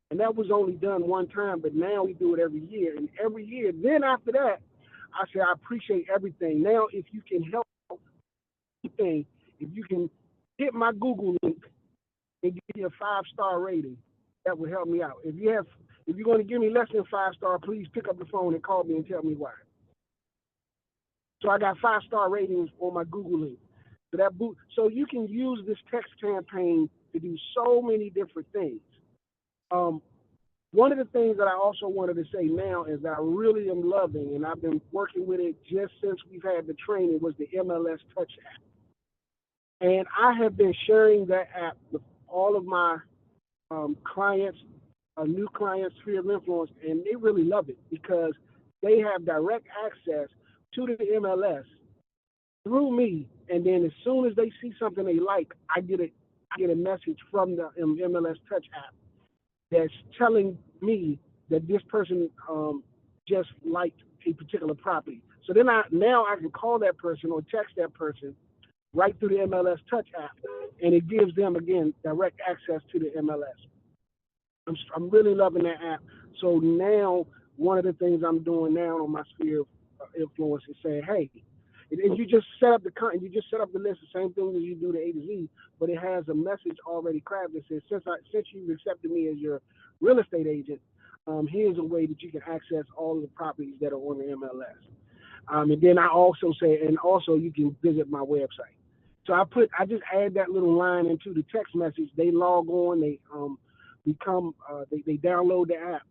And that was only done one time, but now we do it every year. And every year, then after that, I say, I appreciate everything. Now, if you can help anything, if you can hit my Google link and give me a 5-star rating, that would help me out. If you're going to give me less than 5-star, please pick up the phone and call me and tell me why. So I got 5-star ratings on my Google link. So you can use this text campaign to do so many different things. One of the things that I also wanted to say now is that I really am loving, and I've been working with it just since we've had the training, was the MLS Touch app. And I have been sharing that app with all of my clients, new clients, sphere of influence, and they really love it because they have direct access to the MLS through me. And then as soon as they see something they like, I get a message from the MLS Touch app that's telling me that this person just liked a particular property. So then now I can call that person or text that person right through the MLS Touch app, and it gives them, again, direct access to the MLS. I'm really loving that app. So now one of the things I'm doing now on my sphere of influence is saying, hey, and you just set up the list, the same thing as you do the A to Z, but it has a message already crafted that says, since you've accepted me as your real estate agent, here's a way that you can access all of the properties that are on the MLS. And then I also say, and also you can visit my website. So I just add that little line into the text message. They log on, they they download the app,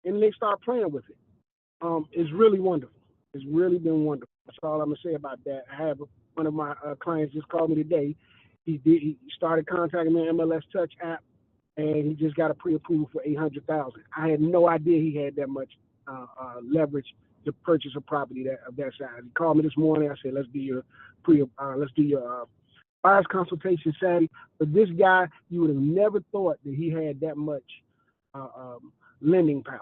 and they start playing with it. It's really wonderful. It's really been wonderful. That's all I'm gonna say about that. I have one of my clients just called me today. He started contacting me on MLS Touch app, and he just got a pre-approval for $800,000. I had no idea he had that much leverage to purchase a property of that size. He called me this morning. I said, let's do your buyer's consultation Saturday. But this guy, you would have never thought that he had that much lending power.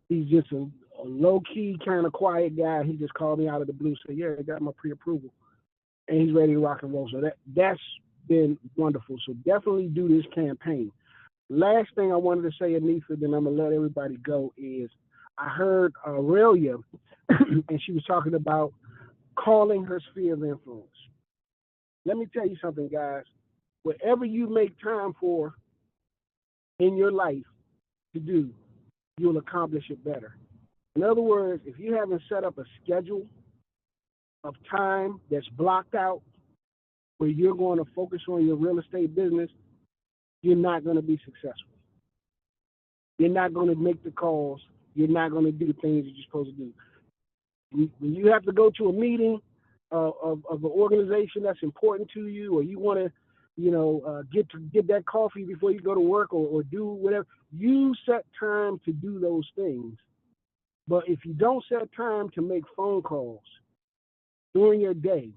He's just a low-key, kind of quiet guy. He just called me out of the blue, said, yeah, I got my pre-approval. And he's ready to rock and roll. So that's been wonderful. So definitely do this campaign. Last thing I wanted to say, Anissa, then I'm going to let everybody go, is I heard Aurelia, and she was talking about calling her sphere of influence. Let me tell you something, guys. Whatever you make time for in your life to do, you'll accomplish it better. In other words, if you haven't set up a schedule of time that's blocked out where you're going to focus on your real estate business, you're not going to be successful. You're not going to make the calls. You're not going to do the things that you're supposed to do. When you have to go to a meeting of an organization that's important to you, or you want to, get that coffee before you go to work, or do whatever, you set time to do those things. But if you don't set time to make phone calls during your day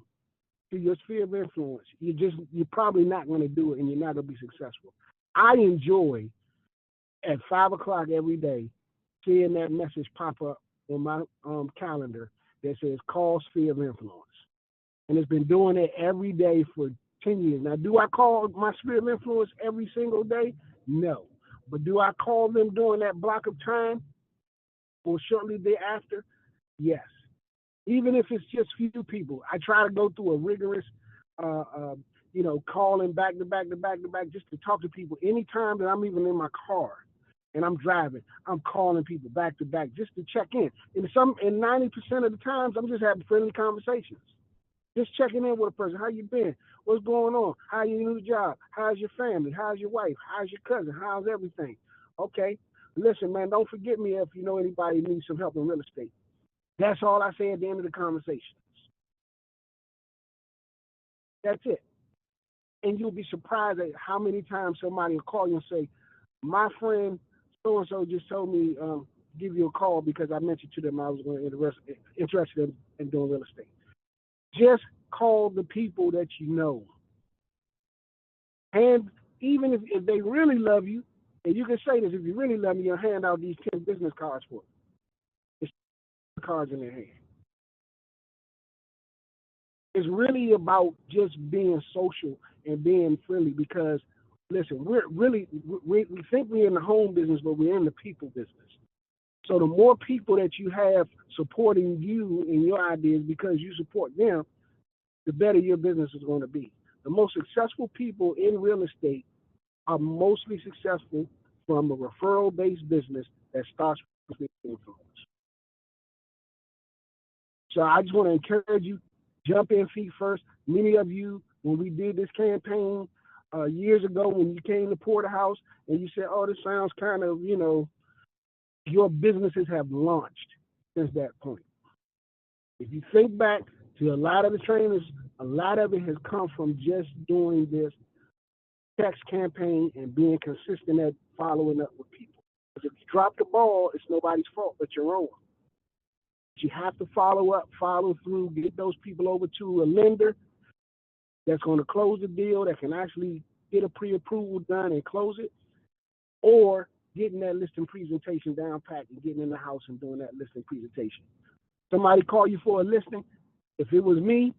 to your sphere of influence, you're probably not going to do it, and you're not going to be successful. I enjoy at 5 o'clock every day seeing that message pop up on my calendar that says call sphere of influence. And it's been doing it every day for 10 years. Now, do I call my sphere of influence every single day? No. But do I call them during that block of time or shortly thereafter? Yes. Even if it's just few people, I try to go through a rigorous, calling back to back just to talk to people. Anytime that I'm even in my car and I'm driving, I'm calling people back to back just to check in. And 90% of the times, I'm just having friendly conversations. Just checking in with a person. How you been? What's going on? How's your new job? How's your family? How's your wife? How's your cousin? How's everything? Okay. Listen, man, don't forget me if you know anybody needs some help in real estate. That's all I say at the end of the conversation. That's it. And you'll be surprised at how many times somebody will call you and say, my friend so-and-so just told me give you a call because I mentioned to them I was interested in doing real estate. Just call the people that you know. And even if they really love you, and you can say this, if you really love me, you'll hand out these 10 business cards for them. It's cards in their hand. It's really about just being social and being friendly, because listen, we think we're in the home business, but we're in the people business. So the more people that you have supporting you in your ideas because you support them, the better your business is going to be. The most successful people in real estate are mostly successful from a referral-based business that starts with influence. So I just want to encourage you, jump in feet first. Many of you, when we did this campaign years ago, when you came to Porterhouse and you said, oh, this sounds kind of, your businesses have launched since that point. If you think back to a lot of the trainers, a lot of it has come from just doing this text campaign and being consistent at following up with people. Because if you drop the ball, it's nobody's fault but your own. You have to follow up, follow through, get those people over to a lender that's going to close the deal, that can actually get a pre-approval done and close it, or getting that listing presentation down pat and getting in the house and doing that listing presentation. Somebody call you for a listing. If it was me,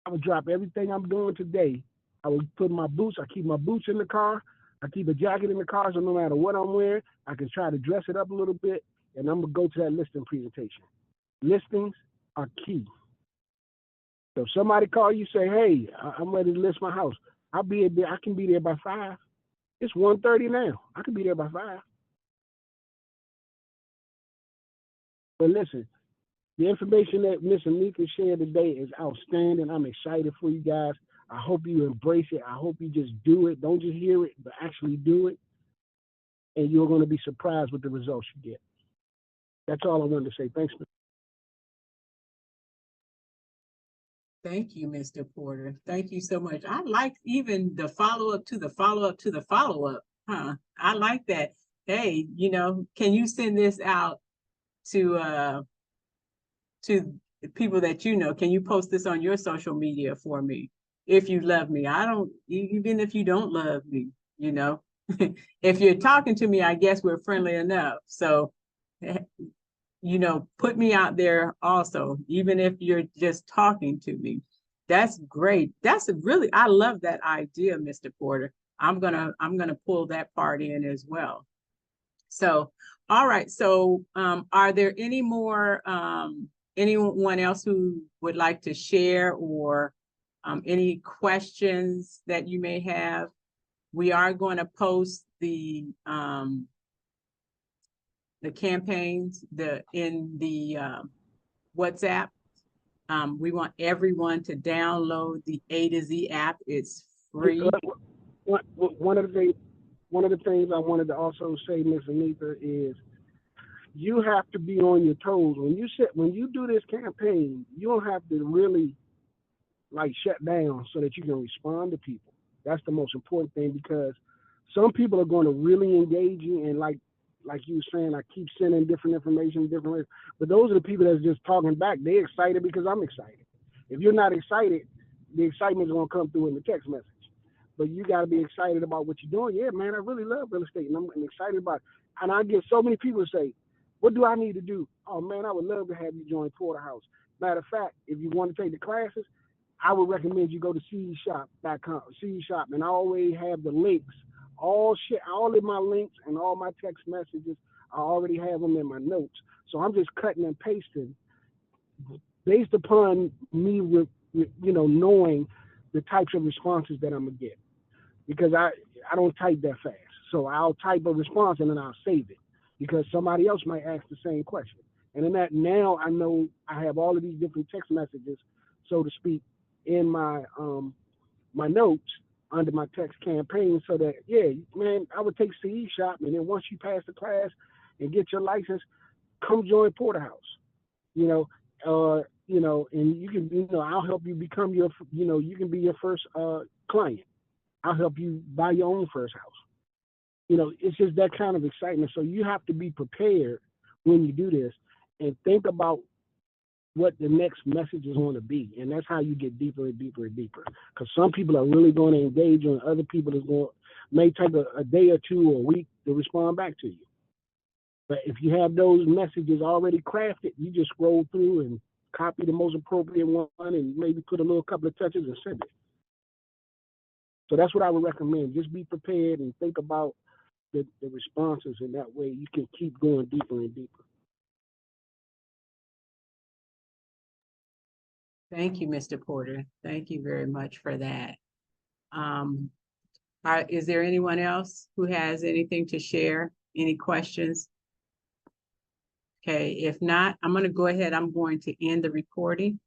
I would drop everything I'm doing today. I would put my boots, I keep my boots in the car, I keep a jacket in the car, so no matter what I'm wearing, I can try to dress it up a little bit, and I'm going to go to that listing presentation. Listings are key. So if somebody call you, say, hey, I'm ready to list my house. I can be there by 5. It's 1:30 now. I can be there by 5. But listen, the information that Miss Anika shared today is outstanding. I'm excited for you guys. I hope you embrace it. I hope you just do it. Don't just hear it, but actually do it. And you're going to be surprised with the results you get. That's all I wanted to say. Thanks. Thank you, Mr. Porter. Thank you so much. I like even the follow-up to the follow-up to the follow-up. I like that. Hey, can you send this out to the people that you know? Can you post this on your social media for me? If you love me. Even if you don't love me, if you're talking to me, I guess we're friendly enough. So put me out there also, even if you're just talking to me. That's great. I love that idea, Mr. Porter. I'm gonna pull that part in as well. So, all right. So, are there any more, anyone else who would like to share, or any questions that you may have? We are going to post the campaigns in the WhatsApp. We want everyone to download the A to Z app. It's free. One of the things I wanted to also say, Ms. Anita, is you have to be on your toes. When you do this campaign, you don't have to really shut down so that you can respond to people. That's the most important thing, because some people are going to really engage you, and like you were saying, I keep sending different information, different ways. But those are the people that's just talking back. They're excited because I'm excited. If you're not excited, the excitement is going to come through in the text message. But you got to be excited about what you're doing. Yeah, man, I really love real estate, and I'm excited about it. And I get so many people say, what do I need to do? Oh, man, I would love to have you join Porterhouse. Matter of fact, if you want to take the classes, I would recommend you go to ceshop.com. Ceshop, and I always have the links. All of my links and all my text messages, I already have them in my notes. So I'm just cutting and pasting based upon me with knowing the types of responses that I'm gonna get, because I don't type that fast. So I'll type a response and then I'll save it, because somebody else might ask the same question. And in that, now I know I have all of these different text messages, so to speak, in my my notes under my text campaign, so that, yeah, man, I would take CE Shop, and then once you pass the class and get your license, come join Porterhouse. And you can, I'll help you become you can be your first client. I'll help you buy your own first house. It's just that kind of excitement. So you have to be prepared when you do this, and think about what the next message is going to be. And that's how you get deeper and deeper and deeper. Because some people are really going to engage, and other people may take a day or two or a week to respond back to you. But if you have those messages already crafted, you just scroll through and copy the most appropriate one and maybe put a couple of touches and send it. So that's what I would recommend. Just be prepared and think about the responses, and that way you can keep going deeper and deeper. Thank you, Mr. Porter. Thank you very much for that. Is there anyone else who has anything to share? Any questions? Okay, if not, I'm going to go ahead. I'm going to end the recording.